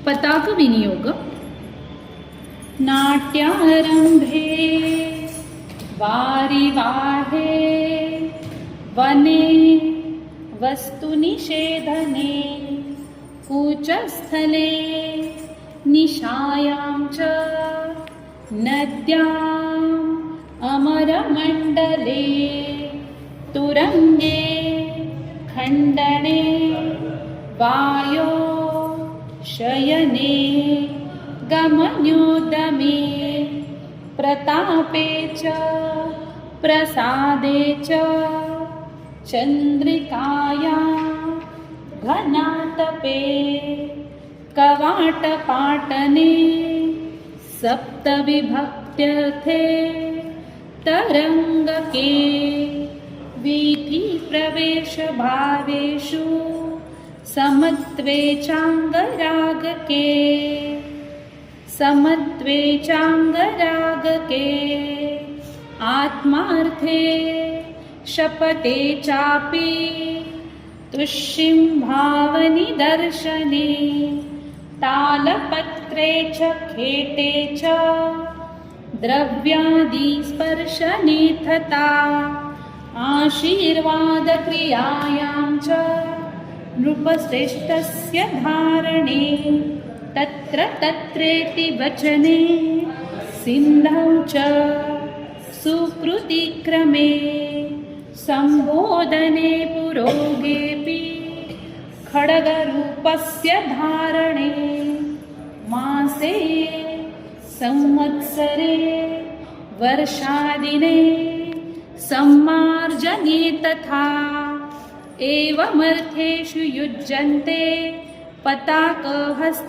पताक विनियोग. नाट्यारंभे वारिवाहे वने वस्तुनिषेधने कूचस्थले निशायां च नद्याम् अमरमण्डले तुरङ्गे खण्डने वायो शयने गमन्योद्यमे प्रतापे च प्रसादे च चन्द्रिकाया घनातपे कवाटपाटने सप्तविभक्त्यर्थे तरङ्गके वीथिप्रवेशभावेषु समत्वे चाङ्गरागके समत्वे चाङ्गरागके आत्मार्थे शपथे चापि तुष्यं भावनिदर्शने तालपत्रे च खेटे च द्रव्यादिस्पर्शने तथा आशीर्वादक्रियायां च नृपश्रेष्ठस्य धारणे तत्र तत्रेति वचने सिन्धौ च सुकृतिक्रमे सम्बोधने पुरोगेऽपि खड्गरूपस्य धारणे मासे संवत्सरे वर्षादिने सम्मार्जने तथा एवमर्थेषु युज्यन्ते पताकहस्तभावना.